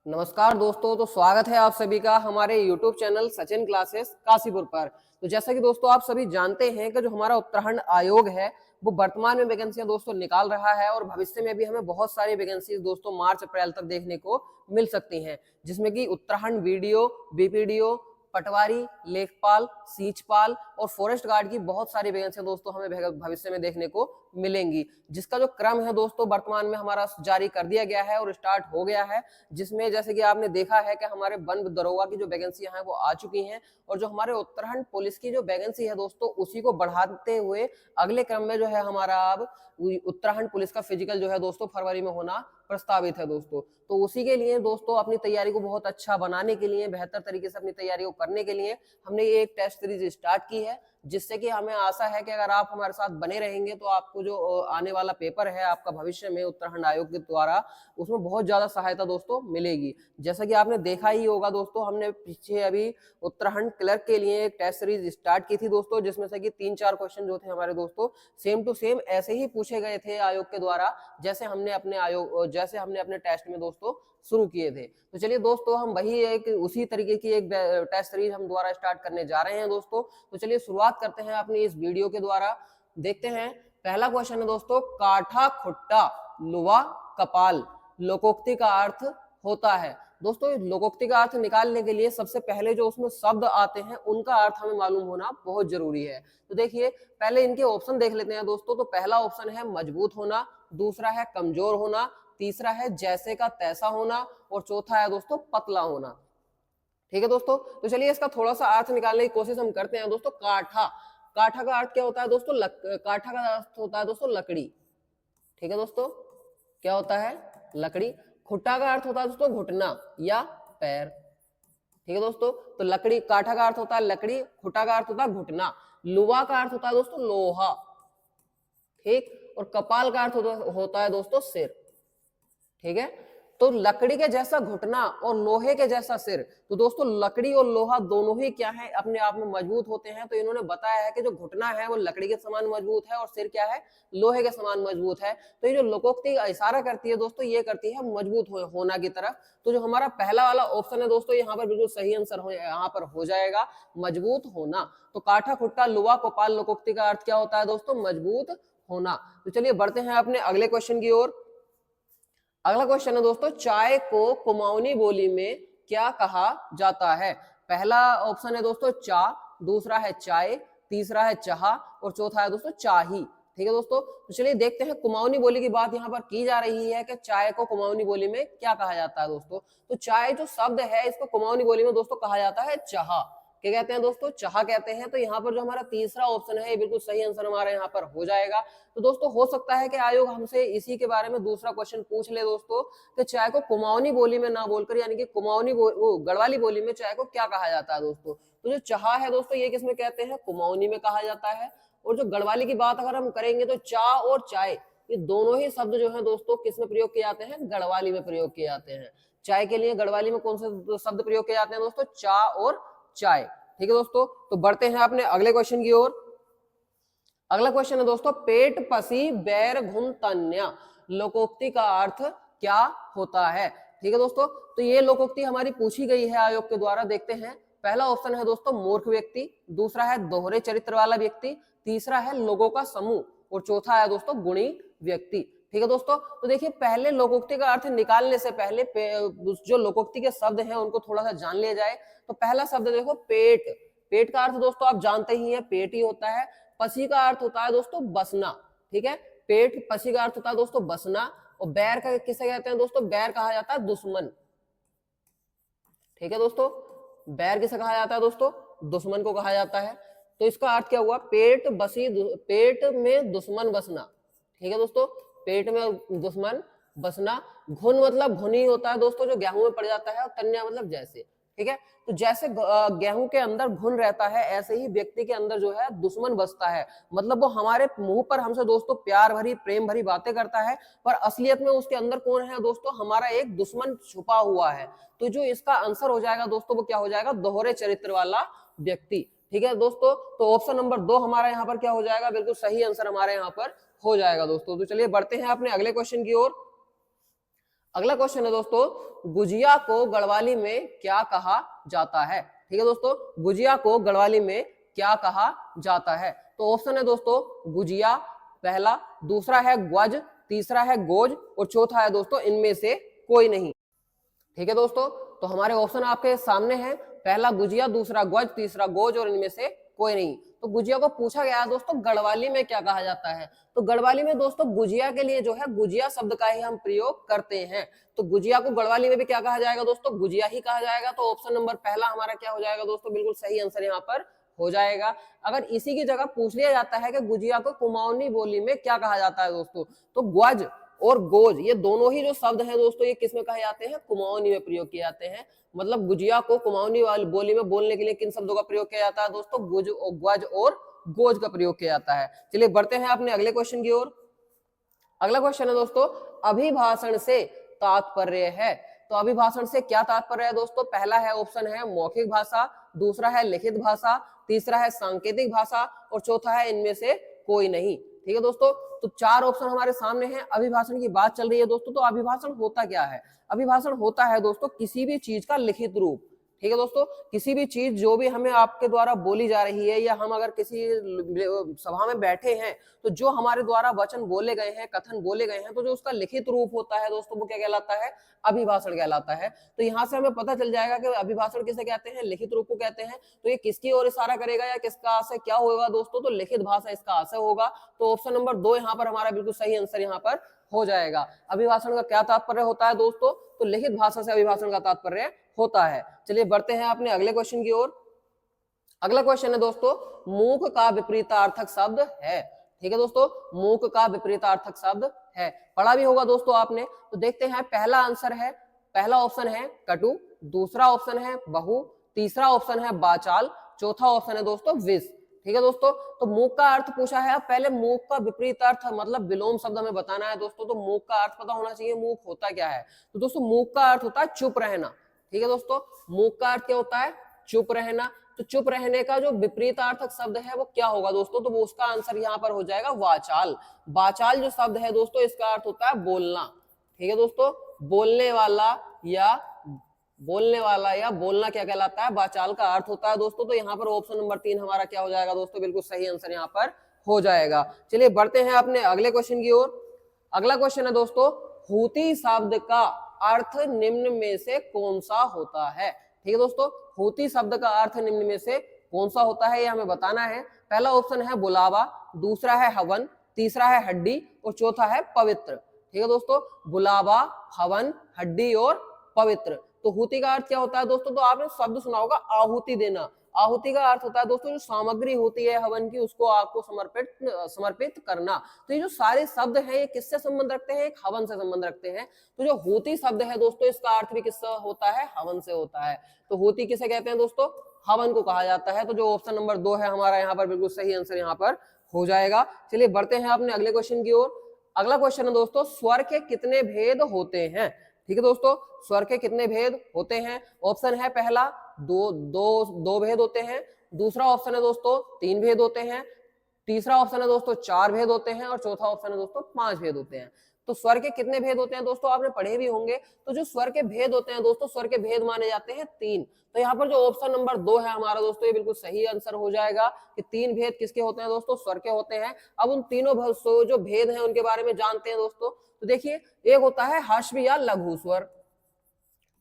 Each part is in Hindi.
नमस्कार दोस्तों, तो स्वागत है आप सभी का हमारे YouTube channel Sachin classes Kashipur पर। तो जैसा कि दोस्तों आप सभी जानते हैं कि जो हमारा उत्तराखंड आयोग है वो वर्तमान में वैकेंसियां दोस्तों निकाल रहा है और भविष्य में भी हमें बहुत सारी वैकेंसीज दोस्तों मार्च अप्रैल तक देखने को मिल सकती हैं, जिसमें कि उत्तराखंड वीडियो, बीपीडीओ, पटवारी, लेखपाल, सींचपाल और फॉरेस्ट गार्ड की बहुत सारी वैकेंसियां दोस्तों हमें भविष्य में देखने को मिलेंगी, जिसका जो क्रम है दोस्तों वर्तमान में हमारा जारी कर दिया गया है और स्टार्ट हो गया है। जिसमें जैसे कि आपने देखा है कि हमारे वन दरोगा की जो वैकेंसियां हैं वो आ चुकी हैं और जो हमारे उत्तराखंड पुलिस की जो वैकेंसी है दोस्तों उसी को बढ़ाते हुए अगले क्रम में जो है हमारा अब उत्तराखंड पुलिस का फिजिकल जो है दोस्तों फरवरी में होना प्रस्तावित है दोस्तों। तो उसी के लिए दोस्तों अपनी तैयारी को बहुत अच्छा बनाने के लिए, बेहतर तरीके से अपनी तैयारी को करने के लिए हमने ये एक टेस्ट सीरीज स्टार्ट की है, जिससे कि हमें आशा है कि अगर आप हमारे साथ बने रहेंगे तो आपको जो आने वाला पेपर है आपका भविष्य में उत्तराखंड आयोग के द्वारा उसमें बहुत ज्यादा सहायता दोस्तों मिलेगी। जैसा कि आपने देखा ही होगा दोस्तों, हमने पीछे अभी उत्तराखंड क्लर्क के लिए एक टेस्ट सीरीज स्टार्ट की थी दोस्तों, जिसमें से कि 3-4 क्वेश्चन जो थे हमारे दोस्तों सेम टू सेम ऐसे ही पूछे गए थे आयोग के द्वारा जैसे हमने अपने टेस्ट में दोस्तों शुरू किए थे। तो चलिए दोस्तों, हम वही एक उसी तरीके की एक टेस्ट सीरीज हम दोबारा स्टार्ट करने जा रहे हैं दोस्तों। तो चलिए शुरुआत करते हैं अपनी इस वीडियो के द्वारा। देखते हैं पहला क्वेश्चन है दोस्तों, काठा खुट्टा लुवा कपाल लोकोक्ति का अर्थ होता है। दोस्तों लोकोक्ति का अर्थ निकालने के लिए सबसे पहले जो उसमें शब्द आते हैं उनका अर्थ हमें मालूम होना बहुत जरूरी है। तो देखिए पहले इनके ऑप्शन देख लेते हैं दोस्तों। तो पहला ऑप्शन है मजबूत होना, दूसरा है कमजोर होना, तीसरा है जैसे का तैसा होना और चौथा है दोस्तों पतला होना। ठीक है दोस्तों, तो चलिए इसका थोड़ा सा अर्थ निकालने की कोशिश हम करते हैं दोस्तों। काठा, काठा का अर्थ क्या होता है दोस्तों? काठा का अर्थ होता है दोस्तों लकड़ी। ठीक है दोस्तों, क्या होता है? लकड़ी। खुट्टा का अर्थ होता है दोस्तों घुटना या पैर। ठीक है दोस्तों, तो लकड़ी, काठा का अर्थ होता है लकड़ी, खुट्टा का अर्थ होता है घुटना, लुवा का अर्थ होता है दोस्तों लोहा। ठीक, और कपाल का अर्थ होता है दोस्तों सिर। ठीक है, तो लकड़ी के जैसा घुटना और लोहे के जैसा सिर। तो दोस्तों लकड़ी और लोहा दोनों ही क्या है, अपने आप में मजबूत होते हैं। तो इन्होंने बताया है कि जो घुटना है वो लकड़ी के समान मजबूत है और सिर क्या है, लोहे के समान मजबूत है। तो ये जो लोकोक्ति का इशारा करती है दोस्तों, ये करती है मजबूत होना की तरफ। तो जो हमारा पहला वाला ऑप्शन है दोस्तों, यहाँ पर बिल्कुल सही आंसर यहाँ पर हो जाएगा, मजबूत होना। तो काठा खुट्टा लुवा कपाल लोकोक्ति का अर्थ क्या होता है दोस्तों? मजबूत होना। तो चलिए बढ़ते हैं अपने अगले क्वेश्चन की ओर। अगला क्वेश्चन है दोस्तों, चाय को कुमाऊनी बोली में क्या कहा जाता है? पहला ऑप्शन है दोस्तों चा, दूसरा है चाय, तीसरा है चाह और चौथा है दोस्तों चाही। ठीक है दोस्तों, तो चलिए देखते हैं कुमाऊनी बोली की बात यहाँ पर की जा रही है कि चाय को कुमाऊनी बोली में क्या कहा जाता है दोस्तों। तो चाय जो शब्द है इसको कुमाऊनी बोली में दोस्तों कहा जाता है चाह। क्या कहते हैं दोस्तों? चाह कहते हैं। तो यहाँ पर जो हमारा तीसरा ऑप्शन है ये बिल्कुल सही आंसर हमारा यहाँ पर हो जाएगा। तो दोस्तों हो सकता है कि आयोग हमसे इसी के बारे में दूसरा क्वेश्चन पूछ ले दोस्तों कि चाय को कुमाऊनी बोली में ना बोलकर, यानी कि वो गढ़वाली बोली में चाय को क्या कहा जाता है दोस्तों। तो जो चाह है दोस्तों ये किसमें कहते हैं? कुमाऊनी में कहा जाता है। और जो गढ़वाली की बात अगर हम करेंगे तो चा और चाय ये दोनों ही शब्द जो है दोस्तों किसमें प्रयोग किए जाते हैं? गढ़वाली में प्रयोग किए जाते हैं। चाय के लिए गढ़वाली में कौन से शब्द प्रयोग किए जाते हैं दोस्तों? चा और चाय। ठीक है दोस्तों, तो बढ़ते हैं अपने अगले क्वेश्चन की ओर। अगला क्वेश्चन है दोस्तों, पेट पसी बैर घुन तन्या लोकोक्ति का अर्थ क्या होता है? ठीक है दोस्तों, तो ये लोकोक्ति हमारी पूछी गई है आयोग के द्वारा। देखते हैं, पहला ऑप्शन है दोस्तों मूर्ख व्यक्ति, दूसरा है दोहरे चरित्र वाला व्यक्ति, तीसरा है लोगों का समूह और चौथा है दोस्तों गुणी व्यक्ति। ठीक है दोस्तों, तो देखिए पहले लोकोक्ति का अर्थ निकालने से पहले जो लोकोक्ति के शब्द हैं उनको थोड़ा सा जान लिया जाए। तो पहला शब्द देखो पेट। पेट का अर्थ दोस्तों आप जानते ही हैं, पेट ही होता है। पसी का अर्थ होता है दोस्तों बसना। ठीक है, पेट पसी का अर्थ होता है दोस्तों बसना। और बैर का किसे कहते हैं दोस्तों? बैर कहा जाता है दुश्मन। ठीक है दोस्तों, बैर किसे कहा जाता है दोस्तों? दुश्मन को कहा जाता है। तो इसका अर्थ क्या हुआ? पेट में दुश्मन बसना। ठीक है दोस्तों, पेट में दुश्मन बसना। घुन मतलब घुनी होता है दोस्तों जो गेहूं में पड़ जाता है, और तन्या मतलब जैसे। ठीक है, तो जैसे गेहूं के अंदर घुन रहता है ऐसे ही व्यक्ति के अंदर जो है दुश्मन बसता है। मतलब वो हमारे मुंह पर हमसे दोस्तों प्यार भरी प्रेम भरी बातें करता है, पर असलियत में उसके अंदर कौन है दोस्तों? हमारा एक दुश्मन छुपा हुआ है। तो जो इसका आंसर हो जाएगा दोस्तों वो क्या हो जाएगा? दोहरे चरित्र वाला व्यक्ति। ठीक है दोस्तों, तो ऑप्शन नंबर 2 हमारा यहाँ पर क्या हो जाएगा? बिल्कुल सही आंसर हमारे यहाँ पर हो जाएगा दोस्तों। तो चलिए बढ़ते हैं अपने अगले क्वेश्चन की ओर। अगला क्वेश्चन है दोस्तों, गुजिया को गढ़वाली में क्या कहा जाता है? ठीक है दोस्तों, गुजिया को गढ़वाली में क्या कहा जाता है? तो ऑप्शन है दोस्तों गुजिया पहला, दूसरा है ग्वज, तीसरा है गोज और चौथा है दोस्तों इनमें से कोई नहीं। ठीक है दोस्तों, तो हमारे ऑप्शन आपके सामने हैं, पहला गुजिया, दूसरा ग्वज, तीसरा गोज और इनमें से कोई नहीं। तो गुजिया को पूछा गया है दोस्तों गढ़वाली में क्या कहा जाता है, तो गढ़वाली में दोस्तों गुजिया के लिए जो है गुजिया शब्द का ही हम प्रयोग करते हैं। तो गुजिया को गढ़वाली में भी क्या कहा जाएगा दोस्तों? गुजिया ही कहा जाएगा। तो ऑप्शन नंबर पहला हमारा क्या हो जाएगा दोस्तों? बिल्कुल सही आंसर यहाँ पर हो जाएगा। अगर इसी की जगह पूछ लिया जाता है कि गुजिया को कुमाऊनी बोली में क्या कहा जाता है दोस्तों, तो ग्वज और गोज ये दोनों ही जो शब्द हैं दोस्तों ये किसमें कहे जाते हैं? कुमाऊनी में प्रयोग किए जाते हैं। मतलब गुजिया को कुमाऊनी वाली बोली में बोलने के लिए किन शब्दों का प्रयोग किया जाता है दोस्तों? गुज, ग्वज और गोज का प्रयोग किया जाता है। चलिए बढ़ते हैं अपने अगले क्वेश्चन की ओर। अगला क्वेश्चन है दोस्तों, अभिभाषण से तात्पर्य है। तो अभिभाषण से क्या तात्पर्य है दोस्तों? पहला है ऑप्शन है मौखिक भाषा, दूसरा है लिखित भाषा, तीसरा है सांकेतिक भाषा और चौथा है इनमें से कोई नहीं। ठीक है दोस्तों, तो चार ऑप्शन हमारे सामने हैं। अभिभाषण की बात चल रही है दोस्तों, तो अभिभाषण होता क्या है? अभिभाषण होता है दोस्तों किसी भी चीज का लिखित रूप। ठीक है दोस्तों, किसी भी चीज जो भी हमें आपके द्वारा बोली जा रही है या हम अगर किसी सभा में बैठे हैं तो जो हमारे द्वारा वचन बोले गए हैं, कथन बोले गए हैं, तो जो उसका लिखित रूप होता है दोस्तों वो क्या कहलाता है? अभिभाषण कहलाता है। तो यहाँ से हमें पता चल जाएगा कि अभिभाषण किसे कहते हैं? लिखित रूप को कहते हैं। तो ये किसकी ओर इशारा करेगा या किसका आशय क्या होगा दोस्तों? तो लिखित भाषा इसका आशय होगा। तो ऑप्शन नंबर 2 यहाँ पर हमारा बिल्कुल सही आंसर यहाँ पर हो जाएगा। अभिभाषण का क्या तात्पर्य होता है दोस्तों? तो लिखित भाषा से अभिभाषण का तात्पर्य होता है। चलिए बढ़ते हैं अपने अगले क्वेश्चन की ओर। अगला क्वेश्चन है दोस्तों, मूक का विपरीतार्थक शब्द है। ठीक है दोस्तों, मूक का विपरीतार्थक शब्द है, पढ़ा भी होगा दोस्तों आपने। तो देखते हैं, पहला आंसर है, पहला ऑप्शन है कटु, दूसरा ऑप्शन है बहु, तीसरा ऑप्शन है बाचाल, चौथा ऑप्शन है दोस्तों विष। ठीक है दोस्तों, तो मूक का अर्थ पूछा है। अब पहले मूक का विपरीत अर्थ मतलब विलोम शब्द हमें बताना है दोस्तों। तो मूक का अर्थ पता होना चाहिए, मूक होता क्या है? तो दोस्तों मूक का अर्थ होता है चुप रहना। ठीक है दोस्तों, मूक का अर्थ क्या होता है? चुप रहना। तो चुप रहने का जो विपरीतार्थक शब्द है वो क्या होगा दोस्तों? तो वो उसका आंसर यहाँ पर हो जाएगा वाचाल। वाचाल जो शब्द है दोस्तों इसका अर्थ होता है बोलना। ठीक है दोस्तों, बोलने वाला या बोलना क्या कहलाता है? वाचाल का अर्थ होता है दोस्तों। तो यहाँ पर ऑप्शन नंबर 3 हमारा क्या हो जाएगा दोस्तों? बिल्कुल सही आंसर यहाँ पर हो जाएगा। चलिए बढ़ते हैं अपने अगले क्वेश्चन की ओर। अगला क्वेश्चन है दोस्तों, हूती शब्द का अर्थ निम्न में से कौन सा होता है? ठीक है दोस्तों, हूती शब्द का अर्थ निम्न में से कौन सा होता है ये हमें बताना है। पहला ऑप्शन है बुलावा, दूसरा है हवन, तीसरा है हड्डी और चौथा है पवित्र। ठीक है दोस्तों, बुलावा, हवन, हड्डी और पवित्र। तो हूती का अर्थ क्या होता है दोस्तों? तो आपने शब्द सुना होगा आहुति देना। आहुति का अर्थ होता है दोस्तों जो सामग्री होती है हवन की उसको आपको समर्पित करना। तो ये जो सारे शब्द हैं ये किससे संबंध रखते हैं? एक हवन से संबंध रखते हैं। तो जो हूती शब्द है दोस्तों इसका अर्थ भी किससे होता है? हवन से होता है। तो हूती किसे कहते हैं दोस्तों? हवन को कहा जाता है। तो जो ऑप्शन नंबर 2 है हमारा यहाँ पर बिल्कुल सही आंसर यहाँ पर हो जाएगा। चलिए बढ़ते हैं अपने अगले क्वेश्चन की ओर। अगला क्वेश्चन है दोस्तों, स्वर के कितने भेद होते हैं? ठीक है दोस्तों, स्वर के कितने भेद होते हैं? ऑप्शन है पहला दो भेद होते हैं, दूसरा ऑप्शन है दोस्तों 3 भेद होते हैं, तीसरा ऑप्शन है दोस्तों 4 भेद होते हैं और चौथा ऑप्शन है दोस्तों 5 भेद होते हैं। तो स्वर के कितने भेद होते हैं दोस्तों? आपने पढ़े भी होंगे। तो जो स्वर के भेद होते हैं दोस्तों, स्वर के भेद माने जाते हैं 3। तो यहाँ पर जो ऑप्शन नंबर 2 है हमारा दोस्तों ये बिल्कुल सही आंसर हो जाएगा कि 3 भेद किसके होते हैं दोस्तों? स्वर के होते हैं। अब उन तीनों जो भेद हैं उनके बारे में जानते हैं दोस्तों। तो देखिए, एक होता है ह्रस्व या लघु स्वर।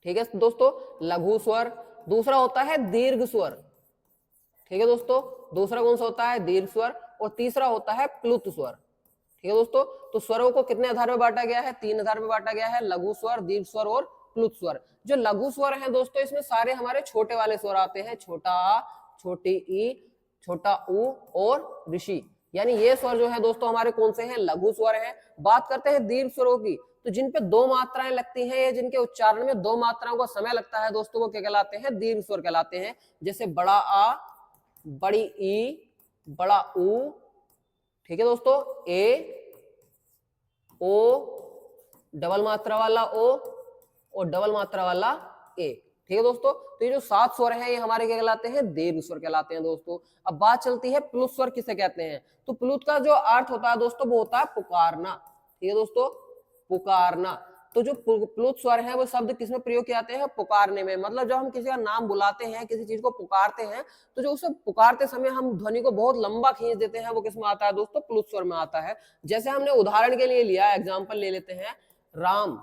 ठीक है दोस्तों, लघु स्वर। दूसरा होता है दीर्घ स्वर। ठीक है दोस्तों, दूसरा कौन सा होता है? दीर्घ स्वर। और तीसरा होता है प्लुत स्वर। ठीक है दोस्तों, तो स्वरों को कितने आधार में बांटा गया है? 3 आधार में बांटा गया है, लघु स्वर, दीर्घ स्वर और प्लुत स्वर। जो लघु स्वर हैं दोस्तों इसमें सारे हमारे छोटे वाले स्वर आते हैं, छोटा आ, छोटी ई, छोटा ऊ और ऋषि। यानी ये स्वर जो है दोस्तों हमारे कौन से हैं? लघु स्वर हैं। बात करते हैं दीर्घ स्वरों की, तो जिन पे 2 मात्राएं लगती हैं या जिनके उच्चारण में 2 मात्राओं का समय लगता है दोस्तों वो क्या कहलाते हैं? दीर्घ स्वर कहलाते हैं। जैसे बड़ा आ, बड़ी ई, बड़ा ऊ। ठीक है दोस्तों, ए, ओ, डबल मात्रा वाला ओ और डबल मात्रा वाला ए। ठीक है दोस्तों, तो ये जो 7 स्वर हैं ये हमारे क्या कहलाते हैं? दीर्घ स्वर कहलाते हैं दोस्तों। अब बात चलती है प्लुत स्वर किसे कहते हैं। तो प्लुत का जो अर्थ होता है दोस्तों वो होता है पुकारना। ठीक है दोस्तों, पुकारना। तो जो प्लुत स्वर है वो शब्द किसमें प्रयोग किए जाते हैं? पुकारने में। मतलब जब हम किसी का नाम बुलाते हैं, किसी चीज को पुकारते हैं, तो जो उसे पुकारते समय हम ध्वनि को बहुत लंबा खींच देते हैं, वो किसमें आता है दोस्तों? प्लुत स्वर में आता है। जैसे हमने उदाहरण के लिए लिया, एग्जाम्पल ले लेते हैं, राम,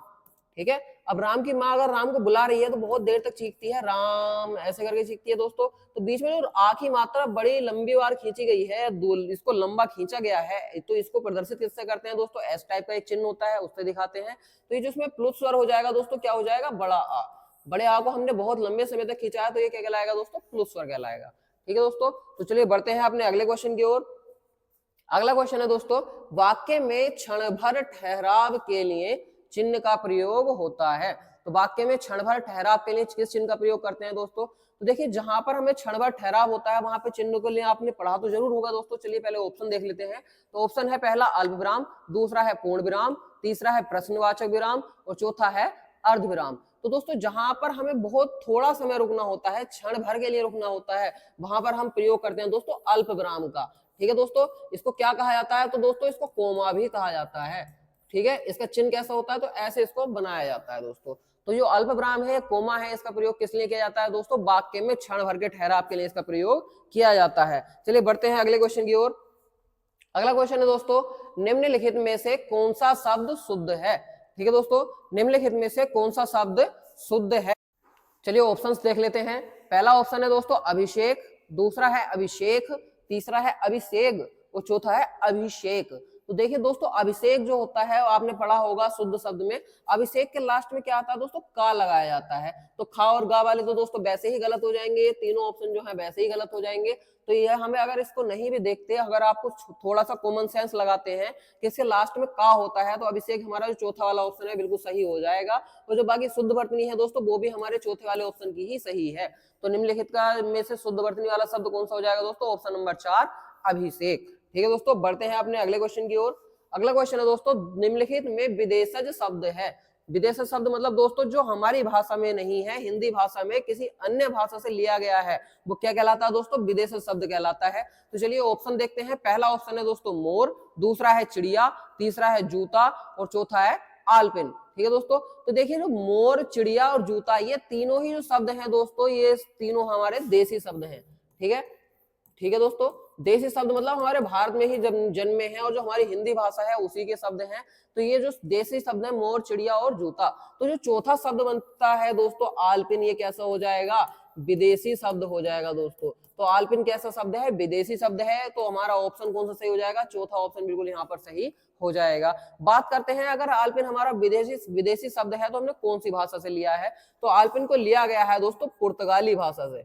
ठीक है। अब राम की माँ अगर राम को बुला रही है तो बहुत देर तक चीखती है, राम ऐसे करके चीखती है दोस्तों। तो बीच में जो आ की मात्रा बड़ी लंबी बार खींची गई है, इसको लंबा खींचा गया है, तो इसको प्रदर्शित किससे करते हैं दोस्तों? एस टाइप का एक चिन्ह होता है, उससे दिखाते हैं। तो ये जो इसमें प्लुत स्वर हो जाएगा दोस्तों, क्या हो जाएगा? बड़ा आ। बड़े आ को हमने बहुत लंबे समय तक खींचा है, तो ये क्या कहलाएगा दोस्तों? प्लुत स्वर कहलाएगा। ठीक है दोस्तों, तो चलिए बढ़ते हैं अपने अगले क्वेश्चन की ओर। अगला क्वेश्चन है दोस्तों, वाक्य में क्षण भर ठहराव के लिए चिन्ह का प्रयोग होता है। तो वाक्य में क्षण भर ठहराव के लिए किस चिन्ह का प्रयोग करते हैं दोस्तों? तो देखिए, जहां पर हमें क्षण भर ठहराव होता है वहां पे चिन्ह के लिए आपने पढ़ा तो जरूर होगा दोस्तों। चलिए पहले ऑप्शन देख लेते हैं। तो ऑप्शन है पहला अल्प विराम, दूसरा है पूर्ण विराम, तीसरा है प्रश्नवाचक विराम और चौथा है अर्ध विराम। तो दोस्तों जहां पर हमें बहुत थोड़ा समय रुकना होता है, क्षण भर के लिए रुकना होता है, वहां पर हम प्रयोग करते हैं दोस्तों अल्प विराम का। ठीक है दोस्तों, इसको क्या कहा जाता है? तो दोस्तों इसको कोमा भी कहा जाता है। ठीक है, इसका चिन्ह कैसा होता है? तो ऐसे इसको बनाया जाता है दोस्तों। तो जो अल्प विराम है, कोमा है, इसका प्रयोग किस लिए किया जाता है दोस्तों? वाक्य में क्षण भर के ठहराव के लिए इसका प्रयोग किया जाता है। चलिए बढ़ते हैं अगले क्वेश्चन की ओर। अगला क्वेश्चन है दोस्तों, निम्नलिखित में से कौन सा शब्द शुद्ध है? ठीक है दोस्तों, निम्नलिखित में से कौन सा शब्द शुद्ध है? चलिए ऑप्शंस देख लेते हैं। पहला ऑप्शन है दोस्तों अभिषेक, दूसरा है अभिषेक, तीसरा है अभिषेक और चौथा है अभिषेक। तो देखिए दोस्तों, अभिषेक जो होता है आपने पढ़ा होगा शुद्ध शब्द में, अभिषेक के लास्ट में क्या आता है दोस्तों? का लगाया जाता है। तो खा और गा वाले तो दोस्तों वैसे ही गलत हो जाएंगे, ये तीनों ऑप्शन जो है वैसे ही गलत हो जाएंगे। तो यह हमें, अगर इसको नहीं भी देखते, अगर आपको थोड़ा सा कॉमन सेंस लगाते हैं कि इसके लास्ट में का होता है, तो अभिषेक हमारा जो चौथा वाला ऑप्शन है बिल्कुल सही हो जाएगा। और जो बाकी शुद्ध वर्तनी है दोस्तों, वो भी हमारे चौथे वाले ऑप्शन की ही सही है। तो निम्नलिखित का में से शुद्ध वर्तनी वाला शब्द कौन सा हो जाएगा दोस्तों? ऑप्शन नंबर 4 अभिषेक। ठीक है दोस्तों, बढ़ते हैं अपने अगले क्वेश्चन की ओर। अगला क्वेश्चन है दोस्तों, निम्नलिखित में विदेशज शब्द है। विदेशज शब्द मतलब दोस्तों जो हमारी भाषा में नहीं है, हिंदी भाषा में किसी अन्य भाषा से लिया गया है, वो क्या कहलाता है दोस्तों? विदेशज शब्द कहलाता है। तो चलिए ऑप्शन देखते हैं। पहला ऑप्शन है दोस्तों मोर, दूसरा है चिड़िया, तीसरा है जूता और चौथा है आलपिन। ठीक है दोस्तों, तो देखिए जो मोर, चिड़िया और जूता, ये तीनों ही जो शब्द हैं दोस्तों, ये तीनों हमारे देसी शब्द हैं। ठीक है, ठीक है दोस्तों, देसी शब्द मतलब हमारे भारत में ही जन्मे हैं और जो हमारी हिंदी भाषा है उसी के शब्द हैं। तो ये जो देसी शब्द है मोर, चिड़िया और जूता। तो जो चौथा शब्द बनता है दोस्तों आलपिन, ये कैसा हो जाएगा? विदेशी शब्द हो जाएगा दोस्तों। तो आलपिन कैसा शब्द है? विदेशी शब्द है। तो हमारा ऑप्शन कौन सा सही हो जाएगा? चौथा ऑप्शन बिल्कुल यहाँ पर सही हो जाएगा। बात करते हैं, अगर आलपिन हमारा विदेशी शब्द है तो हमने कौन सी भाषा से लिया है? तो आलपिन को लिया गया है दोस्तों पुर्तगाली भाषा से।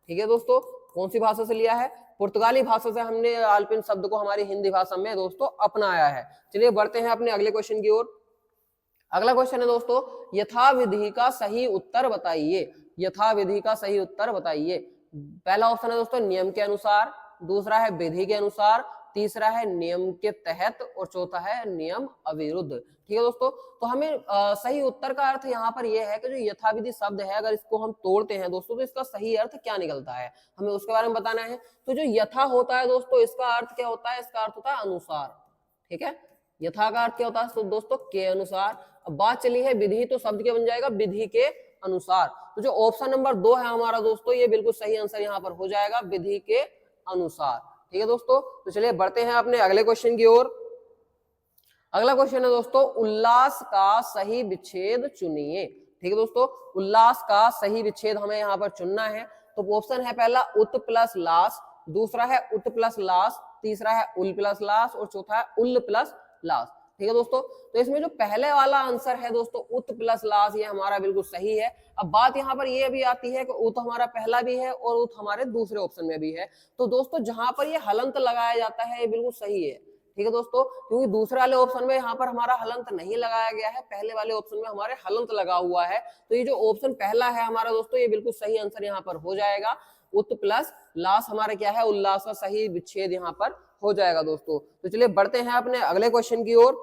ठीक है दोस्तों, कौन सी भाषा से लिया है? पुर्तगाली भाषा से हमने आलपिन शब्द को हमारी हिंदी भाषा में दोस्तों अपनाया है। चलिए बढ़ते हैं अपने अगले क्वेश्चन की ओर। अगला क्वेश्चन है दोस्तों, यथाविधि का सही उत्तर बताइए। यथाविधि का सही उत्तर बताइए। पहला ऑप्शन है दोस्तों नियम के अनुसार, दूसरा है विधि के अनुसार, तीसरा है नियम के तहत और चौथा है नियम अविरुद्ध। ठीक है दोस्तों, तो हमें सही उत्तर का अर्थ यहाँ पर यह है कि जो यथाविधि शब्द है, अगर इसको हम तोड़ते हैं दोस्तों, तो इसका सही अर्थ क्या निकलता है, हमें उसके बारे में बताना है। तो जो यथा होता है दोस्तों, इसका अर्थ क्या होता है? इसका अर्थ होता है अनुसार। ठीक है, यथा का अर्थ क्या होता है तो दोस्तों के अनुसार। अब बात चली है विधि, तो शब्द क्या बन जाएगा? विधि के अनुसार। तो जो ऑप्शन नंबर 2 है हमारा दोस्तों, ये बिल्कुल सही आंसर यहाँ पर हो जाएगा, विधि के अनुसार। ठीक है दोस्तों, तो चलिए बढ़ते हैं अपने अगले क्वेश्चन की ओर। अगला क्वेश्चन है दोस्तों, उल्लास का सही विच्छेद चुनिए। ठीक है दोस्तों, उल्लास का सही विच्छेद हमें यहाँ पर चुनना है। तो ऑप्शन है पहला उत प्लस लास, दूसरा है उत प्लस लास, तीसरा है उल प्लस लास और चौथा है उल प्लस लास। ठीक है दोस्तों, तो इसमें जो पहले वाला आंसर है दोस्तों उत प्लस लास, ये हमारा बिल्कुल सही है। अब बात यहाँ पर ये भी आती है कि उत हमारा पहला भी है और उत हमारे दूसरे ऑप्शन में भी है। तो दोस्तों जहां पर ये हलंत लगाया जाता है ये बिल्कुल सही है। ठीक है दोस्तों, क्योंकि दूसरे वाले ऑप्शन में यहाँ पर हमारा हलंत नहीं लगाया गया है, पहले वाले ऑप्शन में हमारे हलंत लगा हुआ है। तो ये जो ऑप्शन पहला है हमारा दोस्तों, ये बिल्कुल सही आंसर यहाँ पर हो जाएगा। उत प्लस लास हमारा क्या है? उल्लास का सही विच्छेद यहाँ पर हो जाएगा दोस्तों। तो चलिए बढ़ते हैं अपने अगले क्वेश्चन की ओर।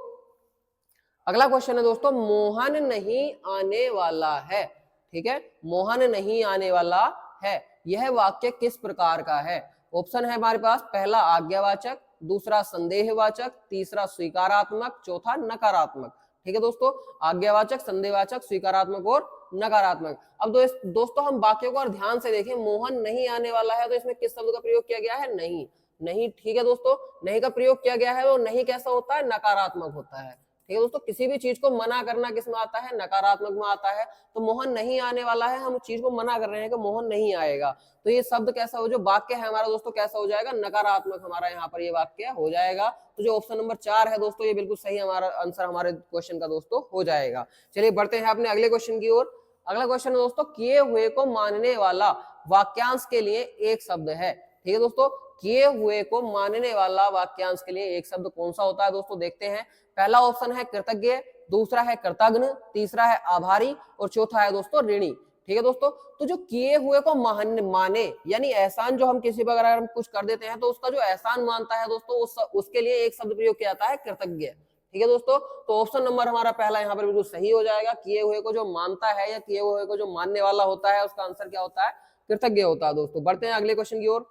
अगला क्वेश्चन है दोस्तों, मोहन नहीं आने वाला है। ठीक है, मोहन नहीं आने वाला है, यह वाक्य किस प्रकार का है? ऑप्शन है हमारे पास, पहला आज्ञावाचक, दूसरा संदेहवाचक, तीसरा स्वीकारात्मक, चौथा नकारात्मक। ठीक है दोस्तों, आज्ञावाचक, संदेहवाचक, स्वीकारात्मक और नकारात्मक। अब दोस्तों हम वाक्यों को और ध्यान से देखें, मोहन नहीं आने वाला है, तो इसमें किस शब्द का प्रयोग किया गया है? नहीं। नहीं, ठीक है दोस्तों, नहीं का प्रयोग किया गया है। और नहीं कैसा होता है? नकारात्मक होता है। ठीक है दोस्तों, किसी भी चीज को मना करना किस में आता है? नकारात्मक में आता है। तो मोहन नहीं आने वाला है, हम चीज को मना कर रहे हैं कि मोहन नहीं आएगा, तो ये शब्द कैसा हो, जो वाक्य है हमारा दोस्तों कैसा हो जाएगा? नकारात्मक हमारा यहाँ पर ये वाक्य हो जाएगा। तो जो ऑप्शन नंबर 4 है दोस्तों, ये बिल्कुल सही हमारा आंसर हमारे क्वेश्चन का दोस्तों हो जाएगा। चलिए बढ़ते हैं अपने अगले क्वेश्चन की ओर। अगला क्वेश्चन है दोस्तों, किए हुए को मानने वाला वाक्यांश के लिए एक शब्द है। ठीक है दोस्तों, किए हुए को मानने वाला वाक्यांश के लिए एक शब्द कौन सा होता है दोस्तों? देखते हैं। पहला ऑप्शन है कृतज्ञ, दूसरा है कृतज्ञ, तीसरा है आभारी और चौथा है दोस्तों ऋणी। ठीक है दोस्तों, तो जो किए हुए को माने यानी एहसान, जो हम किसी पर अगर हम कुछ कर देते हैं तो उसका जो एहसान मानता है दोस्तों, उसके लिए एक शब्द प्रयोग किया जाता है कृतज्ञ। ठीक है दोस्तों, तो ऑप्शन नंबर हमारा पहला यहाँ पर बिल्कुल सही हो जाएगा। किए हुए को जो मानता है या किए हुए को जो मानने वाला होता है, उसका आंसर क्या होता है? कृतज्ञ होता है दोस्तों। बढ़ते हैं अगले क्वेश्चन की ओर।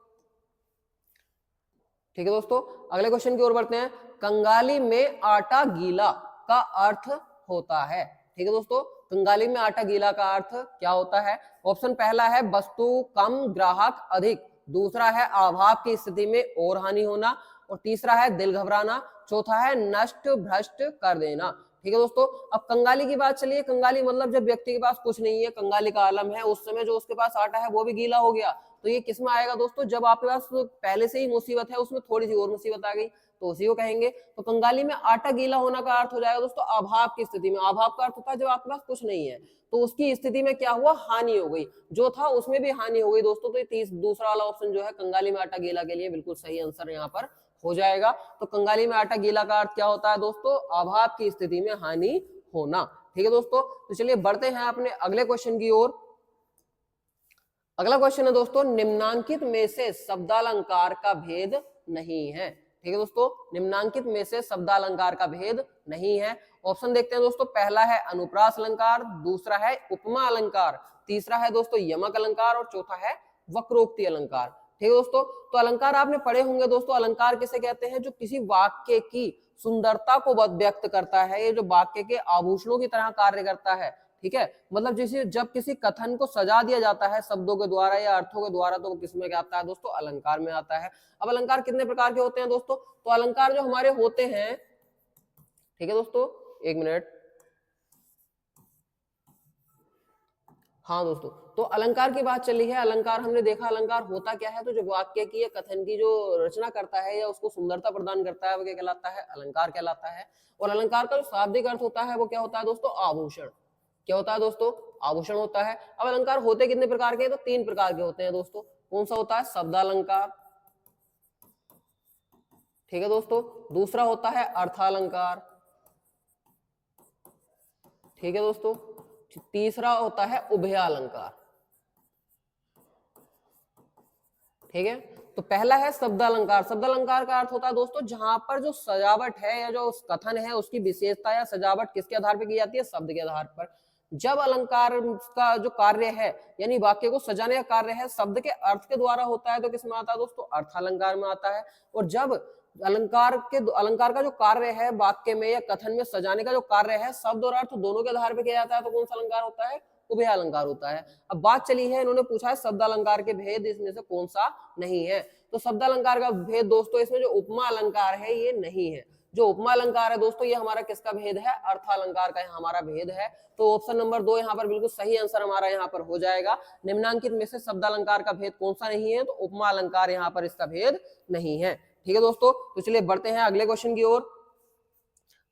ठीक है दोस्तों, अगले क्वेश्चन की ओर बढ़ते हैं। कंगाली में आटा गीला का अर्थ होता है। ठीक है दोस्तों, कंगाली में आटा गीला का अर्थ क्या होता है? ऑप्शन पहला है वस्तु कम ग्राहक अधिक, दूसरा है अभाव की स्थिति में और हानि होना, और तीसरा है दिल घबराना, चौथा है नष्ट भ्रष्ट कर देना। ठीक है दोस्तों, अब कंगाली की बात चलिए। कंगाली मतलब जब व्यक्ति के पास कुछ नहीं है, कंगाली का आलम है, उस समय जो उसके पास आटा है वो भी गीला हो गया, तो ये किस में आएगा दोस्तों? जब आपके पास पहले से ही मुसीबत है, उसमें थोड़ी सी और मुसीबत आ गई, तो उसी को कहेंगे। तो कंगाली में आटा गीला होना का अर्थ हो जाएगा दोस्तों अभाव की स्थिति में। अभाव का अर्थ होता है जब आपके पास कुछ नहीं है, तो उसकी स्थिति में क्या हुआ? हानि हो गई, जो था उसमें भी हानि हो गई दोस्तों। तो दूसरा वाला ऑप्शन जो है कंगाली में आटा गीला के लिए बिल्कुल सही आंसर यहाँ पर हो जाएगा। तो कंगाली में आटा गीला का अर्थ क्या होता है दोस्तों? अभाव की स्थिति में हानि होना। ठीक है दोस्तों, तो चलिए बढ़ते हैं अपने अगले क्वेश्चन की ओर। अगला क्वेश्चन है दोस्तों, निम्नांकित में से शब्दालंकार का भेद नहीं है। ठीक है दोस्तों, निम्नांकित में से शब्दालंकार का भेद नहीं है। ऑप्शन देखते हैं दोस्तों। पहला है अनुप्रास अलंकार, दूसरा है उपमा अलंकार, तीसरा है दोस्तों यमक अलंकार और चौथा है वक्रोक्ति अलंकार। ठीक है दोस्तों, तो अलंकार आपने पढ़े होंगे दोस्तों। अलंकार किसे कहते हैं? जो किसी वाक्य की सुंदरता को व्यक्त करता है, ये जो वाक्य के आभूषणों की तरह कार्य करता है। ठीक है, मतलब जैसे जब किसी कथन को सजा दिया जाता है शब्दों के द्वारा या अर्थों के द्वारा, तो वो किसमें क्या आता है दोस्तों? अलंकार में आता है। अब अलंकार कितने प्रकार के होते हैं दोस्तों? तो अलंकार जो हमारे होते हैं, ठीक है दोस्तों, एक मिनट, हाँ दोस्तों, तो अलंकार की बात चली है। अलंकार हमने देखा, अलंकार होता क्या है? तो जो वाक्य की या कथन की जो रचना करता है या उसको सुंदरता प्रदान करता है, वो क्या कहलाता है? अलंकार कहलाता है। और अलंकार का जो शाब्दिक अर्थ होता है वो क्या होता है दोस्तों? आभूषण। क्या होता है दोस्तों? आभूषण होता है। अब अलंकार होते कितने प्रकार के? तो 3 प्रकार के होते हैं दोस्तों। कौन सा होता है? शब्दालंकार, ठीक है दोस्तों, दूसरा होता है अर्थालंकार, ठीक है दोस्तों, तीसरा होता है उभयालंकार। ठीक है, तो पहला है शब्दालंकार। शब्दालंकार का अर्थ होता है दोस्तों जहां पर जो सजावट है या जो कथन है उसकी विशेषता या सजावट किसके आधार पर की जाती है? शब्द के आधार पर। जब अलंकार का जो कार्य है यानी वाक्य को सजाने का कार्य है शब्द के अर्थ के द्वारा होता है, तो किस में आता है दोस्तों? अर्थालंकार में आता है। और जब अलंकार का जो कार्य है वाक्य में या कथन में सजाने का जो कार्य है शब्द और अर्थ दोनों के आधार पर किया जाता है, तो कौन सा अलंकार होता है? उभय अलंकार होता है। अब बात चली है, इन्होंने पूछा है शब्दालंकार के भेद, इसमें से कौन सा नहीं है? तो शब्दालंकार का भेद दोस्तों, इसमें जो उपमा अलंकार है ये नहीं है। जो उपमा अलंकार है दोस्तों, ये हमारा किसका भेद है? अर्थालंकार का हमारा भेद है। तो ऑप्शन नंबर 2 यहाँ पर बिल्कुल सही आंसर हमारा यहाँ पर हो जाएगा। निम्नांकित में से शब्दालंकार का भेद कौन सा नहीं है? तो उपमा अलंकार यहाँ पर इसका भेद नहीं है। ठीक है दोस्तों, तो चलिए बढ़ते हैं अगले क्वेश्चन की ओर।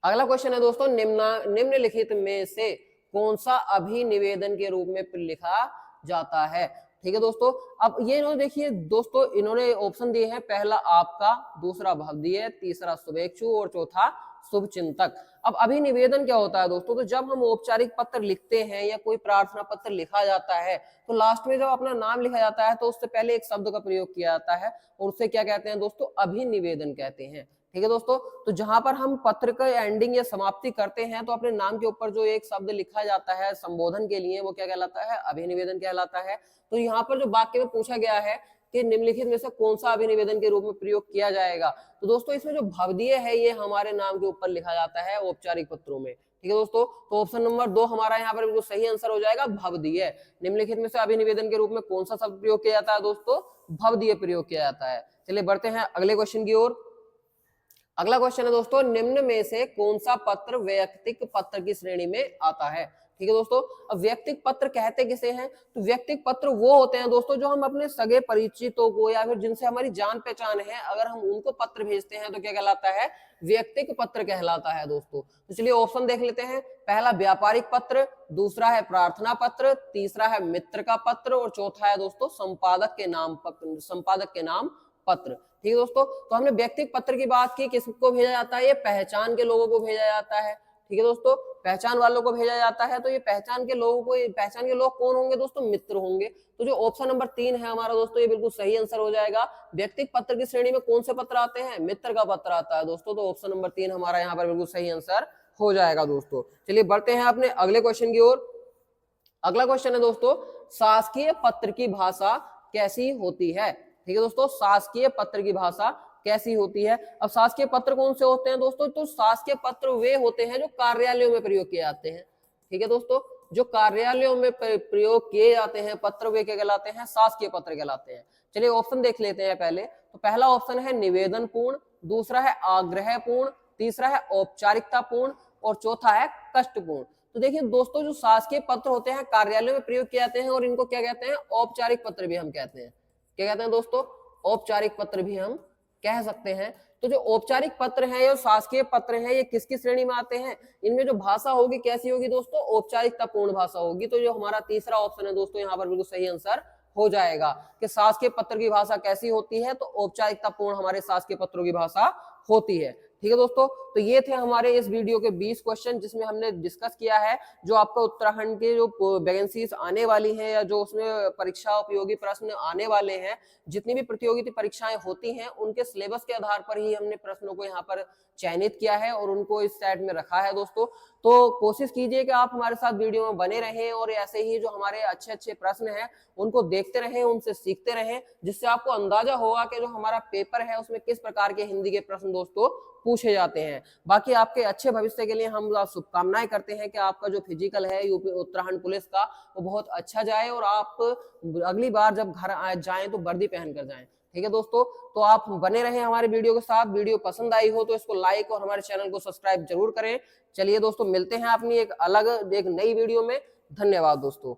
अगला क्वेश्चन है दोस्तों, निम्नलिखित में से कौन सा अभिनिवेदन के रूप में लिखा जाता है? ठीक है दोस्तों, अब ये इन्होंने देखिए दोस्तों, इन्होंने ऑप्शन दिए हैं। पहला आपका, दूसरा भवदीय, तीसरा शुभेच्छु और चौथा शुभचिंतक। अब अभिनिवेदन क्या होता है दोस्तों? तो जब हम औपचारिक पत्र लिखते हैं या कोई प्रार्थना पत्र लिखा जाता है, तो लास्ट में जब अपना नाम लिखा जाता है तो उससे पहले एक शब्द का प्रयोग किया जाता है और उसे क्या कहते हैं दोस्तों? अभिनिवेदन कहते हैं। ठीक है दोस्तों, तो जहां पर हम पत्र का एंडिंग या समाप्ति करते हैं तो अपने नाम के ऊपर जो एक शब्द लिखा जाता है संबोधन के लिए, वो क्या कहलाता है? अभिनिवेदन कहलाता है। तो यहाँ पर जो वाक्य में पूछा गया है कि निम्नलिखित में से कौन सा अभिनिवेदन के रूप में प्रयोग किया जाएगा, तो दोस्तों इसमें जो भवदीय है ये हमारे नाम के ऊपर लिखा जाता है औपचारिक पत्रों में। ठीक है दोस्तों, तो ऑप्शन नंबर 2 हमारा यहाँ पर बिल्कुल सही आंसर हो जाएगा, भवदीय। निम्नलिखित में से अभिनिवेदन के रूप में कौन सा शब्द प्रयोग किया जाता है दोस्तों, भवदीय प्रयोग किया जाता है। चलिए बढ़ते हैं अगले क्वेश्चन की ओर। अगला क्वेश्चन है दोस्तों, निम्न में से कौन सा पत्र वैयक्तिक पत्र की श्रेणी में आता है। ठीक है दोस्तों, अब वैयक्तिक पत्र कहते किसे हैं, तो वैयक्तिक पत्र वो होते हैं दोस्तों जो हम अपने सगे परिचितों को या फिर जिनसे हमारी जान पहचान है, अगर हम उनको पत्र भेजते हैं तो क्या कहलाता है, वैयक्तिक पत्र कहलाता है दोस्तों। तो चलिए ऑप्शन देख लेते हैं। पहला व्यापारिक पत्र, दूसरा है प्रार्थना पत्र, तीसरा है मित्र का पत्र और चौथा है दोस्तों संपादक के नाम पत्र। ठीक है दोस्तों, तो हमने व्यक्तिगत पत्र की बात की, किसको भेजा जाता है, ये पहचान के लोगों को भेजा जाता है। ठीक है दोस्तों, पहचान वालों को भेजा जाता है। तो ये पहचान के लोग कौन होंगे दोस्तों, मित्र होंगे। तो जो ऑप्शन नंबर 3 है हमारा दोस्तों, ये बिल्कुल सही आंसर हो जाएगा। व्यक्तिगत पत्र की श्रेणी में कौन से पत्र आते हैं, मित्र का पत्र आता है दोस्तों। तो ऑप्शन नंबर 3 हमारा यहाँ पर बिल्कुल सही आंसर हो जाएगा दोस्तों। चलिए बढ़ते हैं अपने अगले क्वेश्चन की ओर। अगला क्वेश्चन है दोस्तों, शासकीय पत्र की भाषा कैसी होती है। ठीक है दोस्तों, शासकीय पत्र की भाषा कैसी होती है। अब शासकीय पत्र कौन से होते हैं दोस्तों, तो शासकीय पत्र वे होते हैं जो कार्यालयों में प्रयोग किए जाते हैं। ठीक है दोस्तों, जो कार्यालयों में प्रयोग किए जाते हैं पत्र, वे क्या कहलाते हैं, शासकीय पत्र कहलाते हैं। चलिए ऑप्शन देख लेते हैं पहले। तो पहला ऑप्शन है निवेदन पूर्ण, दूसरा है आग्रह पूर्ण, तीसरा है औपचारिकता पूर्ण और चौथा है कष्टपूर्ण। तो देखिए दोस्तों, जो शासकीय पत्र होते हैं कार्यालयों में प्रयोग किए जाते हैं और इनको क्या कहते हैं, औपचारिक पत्र भी हम कहते हैं। क्या कहते हैं दोस्तों, औपचारिक पत्र भी हम कह सकते हैं। तो जो औपचारिक पत्र हैं या शासकीय पत्र हैं, ये किसकी श्रेणी में आते हैं, इनमें जो भाषा होगी कैसी होगी दोस्तों, औपचारिकता पूर्ण भाषा होगी। तो जो हमारा तीसरा ऑप्शन है दोस्तों, यहाँ पर बिल्कुल सही आंसर हो जाएगा कि शासकीय पत्र की भाषा कैसी होती है, तो औपचारिकता पूर्ण हमारे शासकीय पत्रों की भाषा होती है। ठीक है दोस्तों, तो ये थे हमारे इस वीडियो के 20 क्वेश्चन, जिसमें हमने डिस्कस किया है जो आपका उत्तराखंड के जो वैकेंसीज आने वाली हैं या जो उसमें परीक्षा उपयोगी प्रश्न आने वाले हैं, जितनी भी प्रतियोगिता परीक्षाएं होती हैं उनके सिलेबस के आधार पर ही हमने प्रश्नों को यहाँ पर चयनित किया है और उनको इस सेट में रखा है दोस्तों। तो कोशिश कीजिए कि आप हमारे साथ वीडियो में बने रहें और ऐसे ही जो हमारे अच्छे अच्छे प्रश्न हैं उनको देखते रहें, उनसे सीखते रहें, जिससे आपको अंदाजा होगा कि जो हमारा पेपर है उसमें किस प्रकार के हिंदी के प्रश्न दोस्तों पूछे जाते हैं। बाकी आपके अच्छे भविष्य के लिए हम शुभकामनाएं करते हैं कि आपका जो फिजिकल है यूपी उत्तराखंड पुलिस का वो बहुत अच्छा जाए और आप अगली बार जब घर जाएं तो वर्दी पहन कर जाएं। ठीक है दोस्तों, तो आप बने रहें हमारे वीडियो के साथ। वीडियो पसंद आई हो तो इसको लाइक और हमारे चैनल को सब्सक्राइब जरूर करें। चलिए दोस्तों, मिलते हैं अपनी एक नई वीडियो में। धन्यवाद दोस्तों।